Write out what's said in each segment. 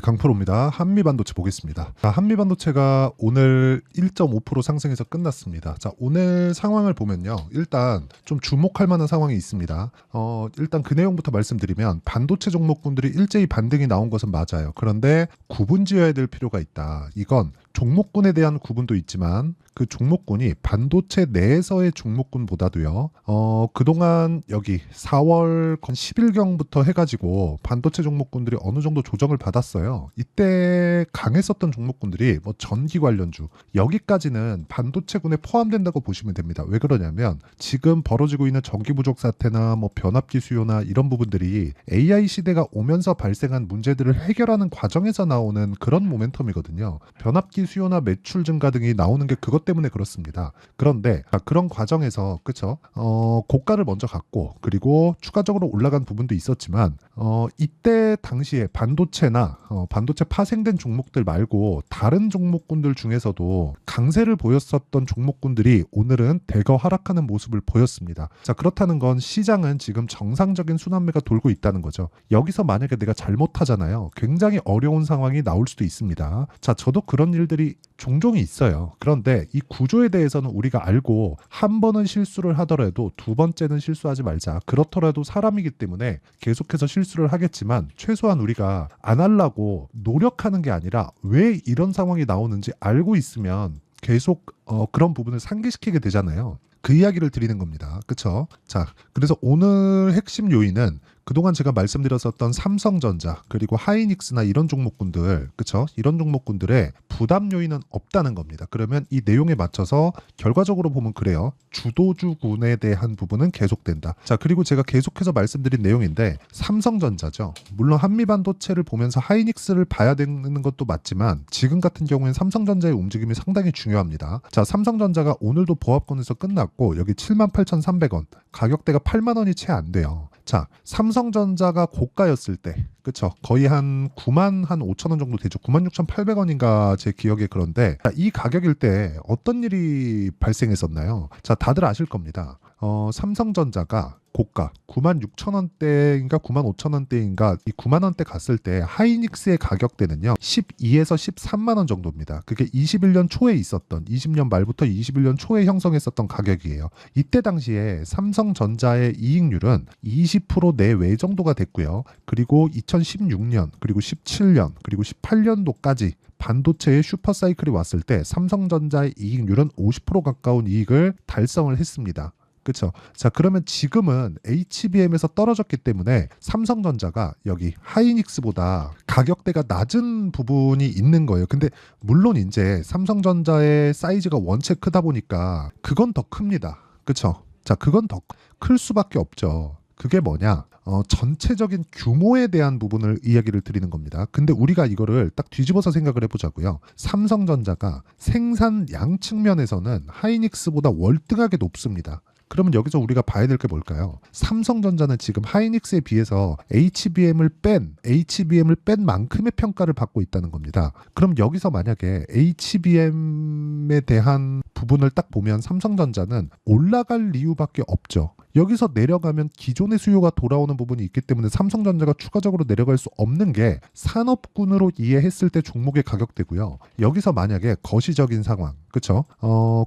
강프로입니다. 한미반도체 보겠습니다. 자, 한미반도체가 오늘 1.5% 상승해서 끝났습니다. 자, 오늘 상황을 보면요. 일단 좀 주목할 만한 상황이 있습니다. 일단 그 내용부터 말씀드리면 반도체 종목군들이 일제히 반등이 나온 것은 맞아요. 그런데 구분 지어야 될 필요가 있다. 이건 종목군에 대한 구분도 있지만 그 종목군이 반도체 내에서의 종목군보다도요. 그동안 여기 4월 10일경부터 해가지고 반도체 종목군들이 어느 정도 조정을 받았어요. 이때 강했었던 종목군들이 뭐 전기 관련주 여기까지는 반도체군에 포함된다고 보시면 됩니다. 왜 그러냐면 지금 벌어지고 있는 전기 부족 사태나 뭐 변압기 수요나 이런 부분들이 AI 시대가 오면서 발생한 문제들을 해결하는 과정에서 나오는 그런 모멘텀이거든요. 변압기 수요나 매출 증가 등이 나오는 게 그것 때문에 그렇습니다. 그런데 그런 과정에서 그쵸? 고가를 먼저 갔고 그리고 추가적으로 올라간 부분도 있었지만 이때 당시에 반도체나 반도체 파생된 종목들 말고 다른 종목군들 중에서도 강세를 보였었던 종목군들이 오늘은 대거 하락하는 모습을 보였습니다. 자, 그렇다는 건 시장은 지금 정상적인 순환매가 돌고 있다는 거죠. 여기서 만약에 내가 잘못하잖아요. 굉장히 어려운 상황이 나올 수도 있습니다. 자, 저도 그런 일들이 종종 있어요. 그런데 이 구조에 대해서는 우리가 알고 한 번은 실수를 하더라도 두 번째는 실수하지 말자. 그렇더라도 사람이기 때문에 계속해서 실수를 하겠지만 최소한 우리가 안 하려고 노력하는 게 아니라 왜 이런 상황이 나오는지 알고 있으면 계속 그런 부분을 상기시키게 되잖아요. 그 이야기를 드리는 겁니다. 그쵸? 자, 그래서 오늘 핵심 요인은 그동안 제가 말씀드렸었던 삼성전자 그리고 하이닉스나 이런 종목군들, 그쵸? 이런 종목군들의 부담 요인은 없다는 겁니다. 그러면 이 내용에 맞춰서 결과적으로 보면 그래요. 주도주군에 대한 부분은 계속된다. 자, 그리고 제가 계속해서 말씀드린 내용인데 삼성전자죠. 물론 한미반도체를 보면서 하이닉스를 봐야 되는 것도 맞지만 지금 같은 경우에는 삼성전자의 움직임이 상당히 중요합니다. 자, 삼성전자가 오늘도 보합권에서 끝났고 여기 78,300원, 가격대가 8만 원이 채 안 돼요. 자, 삼성전자가 고가였을 때, 그쵸? 거의 한 9만 한 5천 원 정도 되죠. 96,800원인가 제 기억에. 그런데 자, 이 가격일 때 어떤 일이 발생했었나요? 자, 다들 아실 겁니다. 삼성전자가 고가 96,000원대인가 95,000원대인가 이 9만원대 갔을 때 하이닉스의 가격대는요 12에서 13만원 정도입니다. 그게 21년 초에 있었던 20년 말부터 21년 초에 형성했었던 가격이에요. 이때 당시에 삼성전자의 이익률은 20% 내외 정도가 됐고요. 그리고 2016년 그리고 17년 그리고 18년도까지 반도체의 슈퍼사이클이 왔을 때 삼성전자의 이익률은 50% 가까운 이익을 달성을 했습니다. 그렇죠. 자, 그러면 지금은 HBM에서 떨어졌기 때문에 삼성전자가 여기 하이닉스보다 가격대가 낮은 부분이 있는 거예요. 근데 물론 이제 삼성전자의 사이즈가 원체 크다 보니까 그건 더 큽니다. 그렇죠. 자, 그건 더 클 수밖에 없죠. 그게 뭐냐? 전체적인 규모에 대한 부분을 이야기를 드리는 겁니다. 근데 우리가 이거를 딱 뒤집어서 생각을 해보자고요. 삼성전자가 생산량 측면에서는 하이닉스보다 월등하게 높습니다. 그러면 여기서 우리가 봐야 될 게 뭘까요? 삼성전자는 지금 하이닉스에 비해서 HBM을 뺀 만큼의 평가를 받고 있다는 겁니다. 그럼 여기서 만약에 HBM에 대한 부분을 딱 보면 삼성전자는 올라갈 이유밖에 없죠. 여기서 내려가면 기존의 수요가 돌아오는 부분이 있기 때문에 삼성전자가 추가적으로 내려갈 수 없는 게 산업군으로 이해했을 때 종목의 가격대고요. 여기서 만약에 거시적인 상황, 그쵸?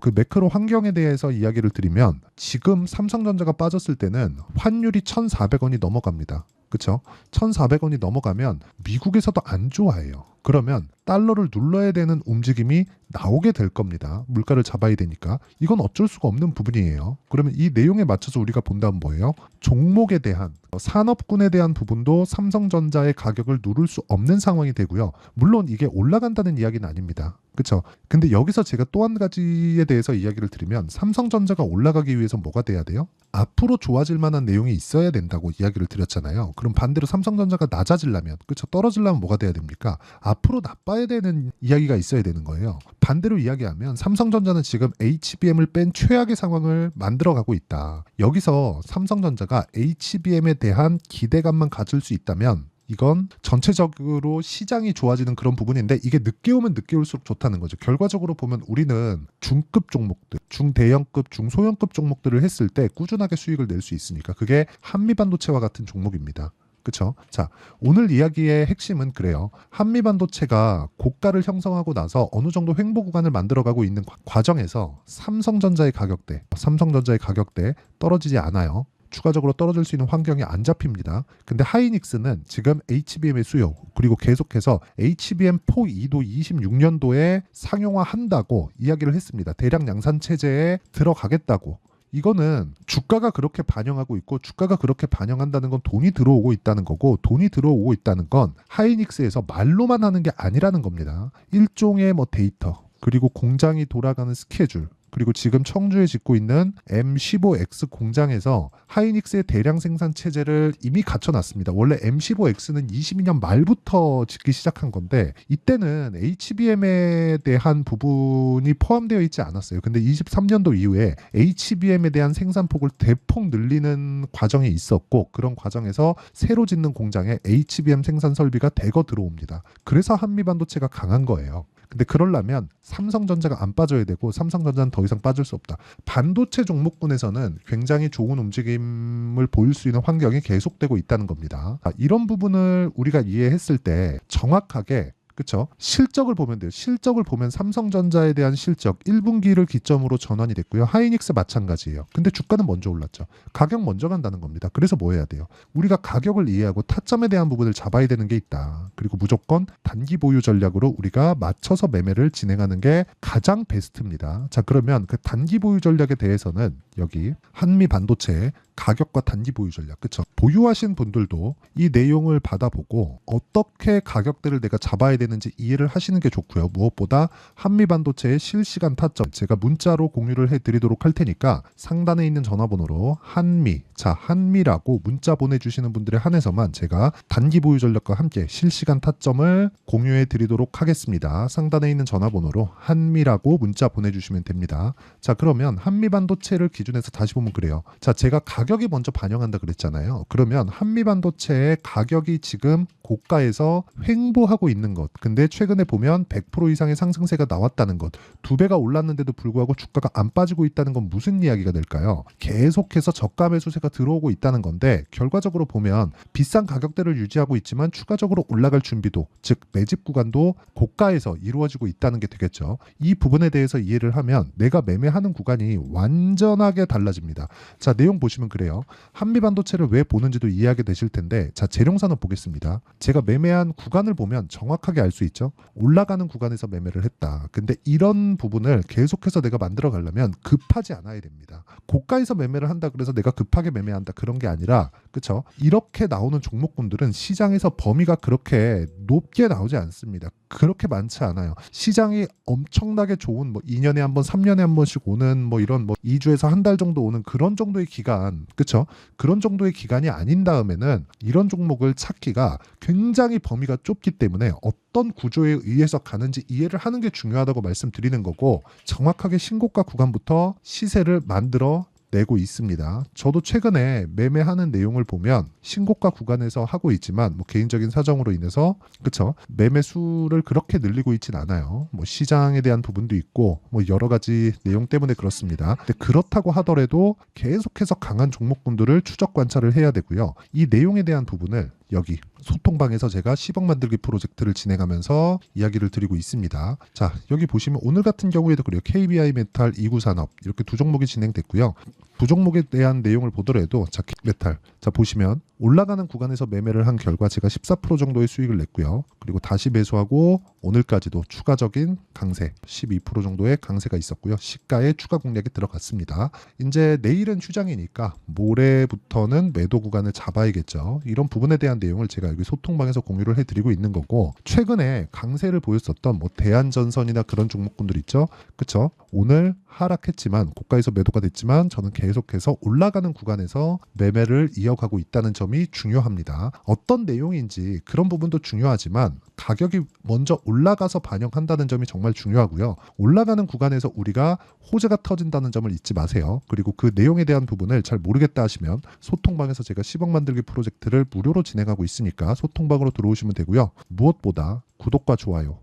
그 매크로 환경에 대해서 이야기를 드리면 지금 삼성전자가 빠졌을 때는 환율이 1,400원이 넘어갑니다. 그쵸? 1,400원이 넘어가면 미국에서도 안 좋아해요. 그러면 달러를 눌러야 되는 움직임이 나오게 될 겁니다. 물가를 잡아야 되니까. 이건 어쩔 수가 없는 부분이에요. 그러면 이 내용에 맞춰서 우리가 본다면 뭐예요? 종목에 대한 산업군에 대한 부분도 삼성전자의 가격을 누를 수 없는 상황이 되고요. 물론 이게 올라간다는 이야기는 아닙니다. 그렇죠? 근데 여기서 제가 또 한 가지에 대해서 이야기를 드리면 삼성전자가 올라가기 위해서 뭐가 돼야 돼요? 앞으로 좋아질 만한 내용이 있어야 된다고 이야기를 드렸잖아요. 그럼 반대로 삼성전자가 낮아지려면, 그렇죠? 떨어지려면 뭐가 돼야 됩니까? 앞으로 나빠야 되는 이야기가 있어야 되는 거예요. 반대로 이야기하면 삼성전자는 지금 HBM을 뺀 최악의 상황을 만들어가고 있다. 여기서 삼성전자가 HBM에 대한 기대감만 가질 수 있다면 이건 전체적으로 시장이 좋아지는 그런 부분인데 이게 늦게 오면 늦게 올수록 좋다는 거죠. 결과적으로 보면 우리는 중급 종목들, 중대형급, 중소형급 종목들을 했을 때 꾸준하게 수익을 낼 수 있으니까 그게 한미반도체와 같은 종목입니다. 그쵸? 자, 오늘 이야기의 핵심은 그래요. 한미반도체가 고가를 형성하고 나서 어느 정도 횡보 구간을 만들어가고 있는 과정에서 삼성전자의 가격대 떨어지지 않아요. 추가적으로 떨어질 수 있는 환경이 안 잡힙니다. 근데 하이닉스는 지금 HBM의 수요 그리고 계속해서 HBM4E도 26년도에 상용화한다고 이야기를 했습니다. 대량 양산 체제에 들어가겠다고. 이거는 주가가 그렇게 반영하고 있고 주가가 그렇게 반영한다는 건 돈이 들어오고 있다는 거고 돈이 들어오고 있다는 건 하이닉스에서 말로만 하는 게 아니라는 겁니다. 일종의 뭐 데이터 그리고 공장이 돌아가는 스케줄 그리고 지금 청주에 짓고 있는 M15X 공장에서 하이닉스의 대량 생산 체제를 이미 갖춰놨습니다. 원래 M15X는 22년 말부터 짓기 시작한 건데 이때는 HBM에 대한 부분이 포함되어 있지 않았어요. 근데 23년도 이후에 HBM에 대한 생산폭을 대폭 늘리는 과정이 있었고 그런 과정에서 새로 짓는 공장에 HBM 생산 설비가 대거 들어옵니다. 그래서 한미반도체가 강한 거예요. 근데 그러려면 삼성전자가 안 빠져야 되고 삼성전자는 더 이상 빠질 수 없다. 반도체 종목군에서는 굉장히 좋은 움직임을 보일 수 있는 환경이 계속되고 있다는 겁니다. 이런 부분을 우리가 이해했을 때 정확하게 그쵸? 실적을 보면 돼요. 실적을 보면 삼성전자에 대한 실적 1분기를 기점으로 전환이 됐고요. 하이닉스 마찬가지예요. 근데 주가는 먼저 올랐죠. 가격 먼저 간다는 겁니다. 그래서 뭐 해야 돼요? 우리가 가격을 이해하고 타점에 대한 부분을 잡아야 되는 게 있다. 그리고 무조건 단기 보유 전략으로 우리가 맞춰서 매매를 진행하는 게 가장 베스트입니다. 자, 그러면 그 단기 보유 전략에 대해서는 여기 한미 반도체 가격과 단기 보유 전략, 그쵸? 보유하신 분들도 이 내용을 받아보고 어떻게 가격대를 내가 잡아야 되는지 이해를 하시는 게 좋고요. 무엇보다 한미 반도체의 실시간 타점 제가 문자로 공유를 해드리도록 할 테니까 상단에 있는 전화번호로 한미라고 문자 보내주시는 분들에 한해서만 제가 단기 보유 전략과 함께 실시간 타점을 공유해 드리도록 하겠습니다. 상단에 있는 전화번호로 한미라고 문자 보내주시면 됩니다. 자, 그러면 한미 반도체를 기준해서 다시 보면 그래요. 자, 제가 가격이 먼저 반영한다 그랬잖아요. 그러면 한미 반도체의 가격이 지금 고가에서 횡보하고 있는 것. 근데 최근에 보면 100% 이상의 상승세가 나왔다는 것. 2배가 올랐는데도 불구하고 주가가 안 빠지고 있다는 건 무슨 이야기가 될까요? 계속해서 저가 매수세가 들어오고 있다는 건데 결과적으로 보면 비싼 가격대를 유지하고 있지만 추가적으로 올라갈 준비도 즉 매집 구간도 고가에서 이루어지고 있다는 게 되겠죠. 이 부분에 대해서 이해를 하면 내가 매매하는 구간이 완전하게 달라집니다. 자, 내용 보시면 그래요. 한미 반도체를 왜 보는지도 이해하게 되실 텐데 자, 재룡산업 보겠습니다. 제가 매매한 구간을 보면 정확하게 알 수 있죠. 올라가는 구간에서 매매를 했다. 근데 이런 부분을 계속해서 내가 만들어 가려면 급하지 않아야 됩니다. 고가에서 매매를 한다 그래서 내가 급하게 매매한다 그런 게 아니라 그쵸? 이렇게 나오는 종목군들은 시장에서 범위가 그렇게 높게 나오지 않습니다. 그렇게 많지 않아요. 시장이 엄청나게 좋은 뭐 2년에 한 번, 3년에 한 번씩 오는 뭐 이런 뭐 2주에서 한 달 정도 오는 그런 정도의 기간, 그쵸? 그런 정도의 기간이 아닌 다음에는 이런 종목을 찾기가 굉장히 범위가 좁기 때문에 어떤 구조에 의해서 가는지 이해를 하는 게 중요하다고 말씀드리는 거고 정확하게 신고가 구간부터 시세를 만들어 내고 있습니다. 저도 최근에 매매하는 내용을 보면 신고가 구간에서 하고 있지만 뭐 개인적인 사정으로 인해서 그쵸 매매 수를 그렇게 늘리고 있진 않아요. 뭐 시장에 대한 부분도 있고 뭐 여러 가지 내용 때문에 그렇습니다. 근데 그렇다고 하더라도 계속해서 강한 종목군들을 추적 관찰을 해야 되고요. 이 내용에 대한 부분을 여기 소통방에서 제가 10억 만들기 프로젝트를 진행하면서 이야기를 드리고 있습니다. 자, 여기 보시면 오늘 같은 경우에도 그래요. KBI 메탈, 이구산업 이렇게 두 종목이 진행됐고요. 두 종목에 대한 내용을 보더라도 자, 메탈 자 보시면 올라가는 구간에서 매매를 한 결과 제가 14% 정도의 수익을 냈고요. 그리고 다시 매수하고 오늘까지도 추가적인 강세 12% 정도의 강세가 있었고요. 시가에 추가 공략이 들어갔습니다. 이제 내일은 휴장이니까 모레부터는 매도 구간을 잡아야겠죠. 이런 부분에 대한 내용을 제가 여기 소통방에서 공유를 해드리고 있는 거고 최근에 강세를 보였었던 뭐 대한전선이나 그런 종목군들 있죠. 그쵸? 오늘 하락했지만 고가에서 매도가 됐지만 저는 계속해서 올라가는 구간에서 매매를 이어가고 있다는 점이 중요합니다. 어떤 내용인지 그런 부분도 중요하지만 가격이 먼저 올라가서 반영한다는 점이 정말 중요하고요. 올라가는 구간에서 우리가 호재가 터진다는 점을 잊지 마세요. 그리고 그 내용에 대한 부분을 잘 모르겠다 하시면 소통방에서 제가 10억 만들기 프로젝트를 무료로 진행하고 있으니까 소통방으로 들어오시면 되고요. 무엇보다 구독과 좋아요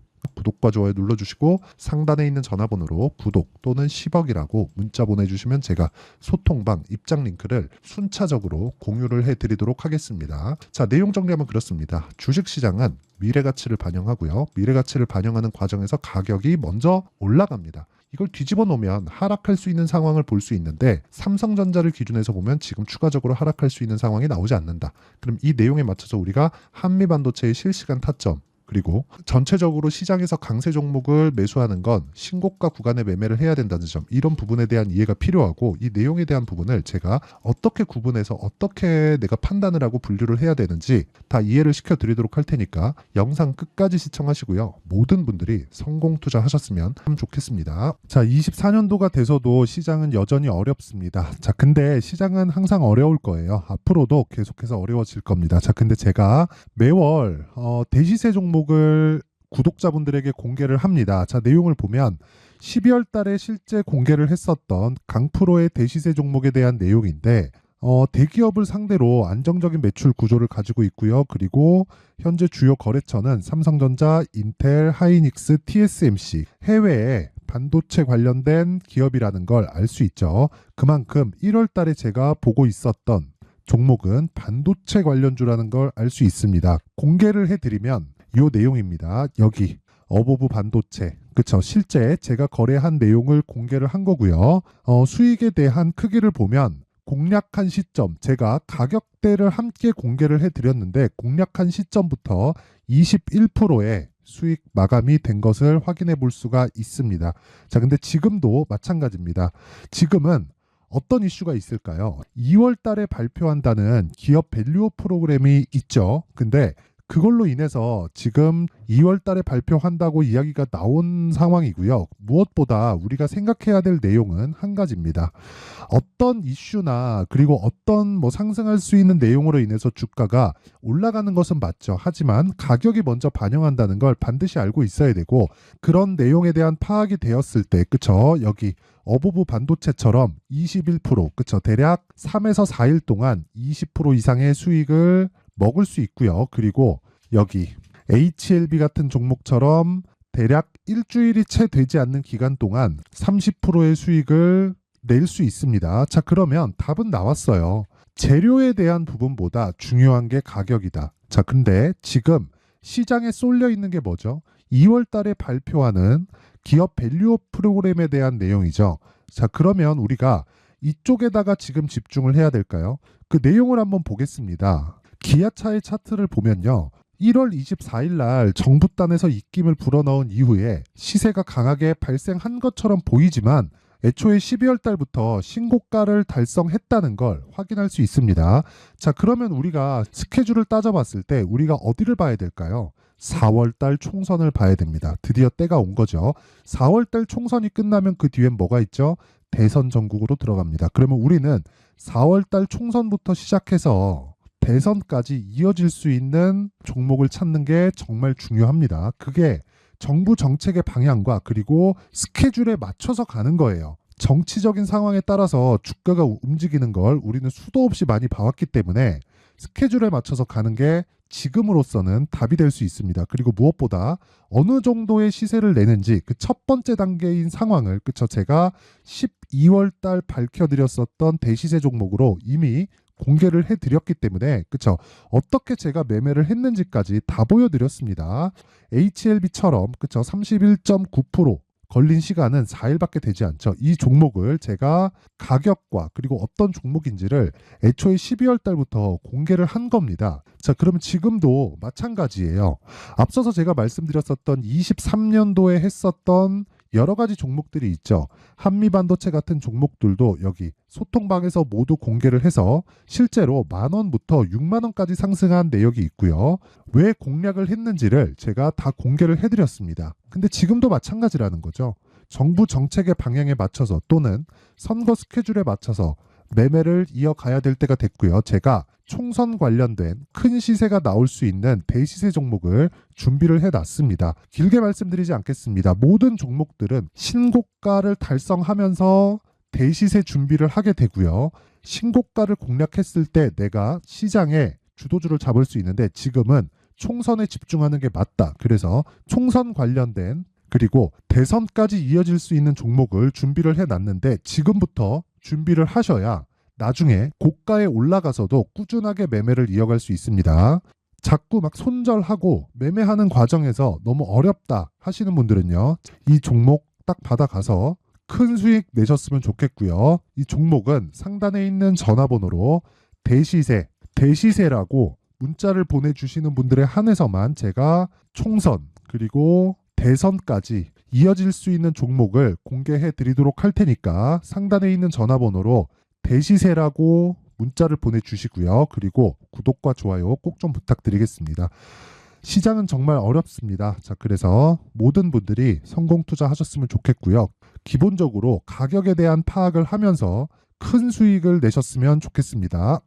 구독과 좋아요 눌러주시고 상단에 있는 전화번호로 구독 또는 10억이라고 문자 보내주시면 제가 소통방 입장 링크를 순차적으로 공유를 해드리도록 하겠습니다. 자, 내용 정리하면 그렇습니다. 주식시장은 미래가치를 반영하고요. 미래가치를 반영하는 과정에서 가격이 먼저 올라갑니다. 이걸 뒤집어 놓으면 하락할 수 있는 상황을 볼 수 있는데 삼성전자를 기준해서 보면 지금 추가적으로 하락할 수 있는 상황이 나오지 않는다. 그럼 이 내용에 맞춰서 우리가 한미반도체의 실시간 타점 그리고 전체적으로 시장에서 강세 종목을 매수하는 건 신고가 구간에 매매를 해야 된다는 점, 이런 부분에 대한 이해가 필요하고 이 내용에 대한 부분을 제가 어떻게 구분해서 어떻게 내가 판단을 하고 분류를 해야 되는지 다 이해를 시켜드리도록 할 테니까 영상 끝까지 시청하시고요. 모든 분들이 성공 투자하셨으면 참 좋겠습니다. 자, 24년도가 돼서도 시장은 여전히 어렵습니다. 자, 근데 시장은 항상 어려울 거예요. 앞으로도 계속해서 어려워질 겁니다. 자, 근데 제가 매월 대시세 종목을 구독자분들에게 공개를 합니다. 자, 내용을 보면 12월 달에 실제 공개를 했었던 강프로의 대시세 종목에 대한 내용인데 대기업을 상대로 안정적인 매출 구조를 가지고 있고요. 그리고 현재 주요 거래처는 삼성전자, 인텔, 하이닉스, TSMC, 해외에 반도체 관련된 기업이라는 걸 알 수 있죠. 그만큼 1월 달에 제가 보고 있었던 종목은 반도체 관련주라는 걸 알 수 있습니다. 공개를 해드리면 이 내용입니다. 여기 어보브 반도체, 그쵸? 실제 제가 거래한 내용을 공개를 한 거고요. 수익에 대한 크기를 보면 공략한 시점, 제가 가격대를 함께 공개를 해드렸는데 공략한 시점부터 21%의 수익 마감이 된 것을 확인해 볼 수가 있습니다. 자, 근데 지금도 마찬가지입니다. 지금은 어떤 이슈가 있을까요? 2월 달에 발표한다는 기업 밸류업 프로그램이 있죠. 근데 그걸로 인해서 지금 2월 달에 발표한다고 이야기가 나온 상황이고요. 무엇보다 우리가 생각해야 될 내용은 한 가지입니다. 어떤 이슈나 그리고 어떤 상승할 수 있는 내용으로 인해서 주가가 올라가는 것은 맞죠. 하지만 가격이 먼저 반영한다는 걸 반드시 알고 있어야 되고, 그런 내용에 대한 파악이 되었을 때, 그쵸? 여기 어보브 반도체처럼 21%, 그쵸? 대략 3에서 4일 동안 20% 이상의 수익을 먹을 수 있고요. 그리고 여기 HLB 같은 종목처럼 대략 일주일이 채 되지 않는 기간 동안 30%의 수익을 낼 수 있습니다. 자, 그러면 답은 나왔어요. 재료에 대한 부분보다 중요한 게 가격이다. 자, 근데 지금 시장에 쏠려 있는 게 뭐죠? 2월 달에 발표하는 기업 밸류업 프로그램에 대한 내용이죠. 자, 그러면 우리가 이쪽에다가 지금 집중을 해야 될까요? 그 내용을 한번 보겠습니다. 기아차의 차트를 보면요. 1월 24일 날 정부단에서 입김을 불어넣은 이후에 시세가 강하게 발생한 것처럼 보이지만 애초에 12월 달부터 신고가를 달성했다는 걸 확인할 수 있습니다. 자, 그러면 우리가 스케줄을 따져봤을 때 우리가 어디를 봐야 될까요? 4월 달 총선을 봐야 됩니다. 드디어 때가 온 거죠. 4월 달 총선이 끝나면 그 뒤엔 뭐가 있죠? 대선 전국으로 들어갑니다. 그러면 우리는 4월 달 총선부터 시작해서 대선까지 이어질 수 있는 종목을 찾는 게 정말 중요합니다. 그게 정부 정책의 방향과 그리고 스케줄에 맞춰서 가는 거예요. 정치적인 상황에 따라서 주가가 움직이는 걸 우리는 수도 없이 많이 봐왔기 때문에 스케줄에 맞춰서 가는 게 지금으로서는 답이 될 수 있습니다. 그리고 무엇보다 어느 정도의 시세를 내는지 그 첫 번째 단계인 상황을, 그쵸? 제가 12월 달 밝혀드렸었던 대시세 종목으로 이미 공개를 해드렸기 때문에, 그쵸? 어떻게 제가 매매를 했는지까지 다 보여드렸습니다. HLB처럼, 그쵸? 31.9% 걸린 시간은 4일밖에 되지 않죠. 이 종목을 제가 가격과 그리고 어떤 종목인지를 애초에 12월 달부터 공개를 한 겁니다. 자, 그러면 지금도 마찬가지예요. 앞서서 제가 말씀드렸었던 23년도에 했었던 여러 가지 종목들이 있죠. 한미반도체 같은 종목들도 여기 소통방에서 모두 공개를 해서 실제로 10,000원부터 60,000원까지 상승한 내역이 있고요. 왜 공략을 했는지를 제가 다 공개를 해드렸습니다. 근데 지금도 마찬가지라는 거죠. 정부 정책의 방향에 맞춰서 또는 선거 스케줄에 맞춰서 매매를 이어가야 될 때가 됐고요. 제가 총선 관련된 큰 시세가 나올 수 있는 대시세 종목을 준비를 해놨습니다. 길게 말씀드리지 않겠습니다. 모든 종목들은 신고가를 달성하면서 대시세 준비를 하게 되고요. 신고가를 공략했을 때 내가 시장에 주도주를 잡을 수 있는데 지금은 총선에 집중하는 게 맞다. 그래서 총선 관련된 그리고 대선까지 이어질 수 있는 종목을 준비를 해놨는데 지금부터 준비를 하셔야 나중에 고가에 올라가서도 꾸준하게 매매를 이어갈 수 있습니다. 자꾸 막 손절하고 매매하는 과정에서 너무 어렵다 하시는 분들은요. 이 종목 딱 받아가서 큰 수익 내셨으면 좋겠고요. 이 종목은 상단에 있는 전화번호로 대시세라고 문자를 보내주시는 분들에 한해서만 제가 총선 그리고 대선까지 이어질 수 있는 종목을 공개해 드리도록 할 테니까 상단에 있는 전화번호로 대시세라고 문자를 보내주시고요. 그리고 구독과 좋아요 꼭 좀 부탁드리겠습니다. 시장은 정말 어렵습니다. 자, 그래서 모든 분들이 성공 투자하셨으면 좋겠고요. 기본적으로 가격에 대한 파악을 하면서 큰 수익을 내셨으면 좋겠습니다.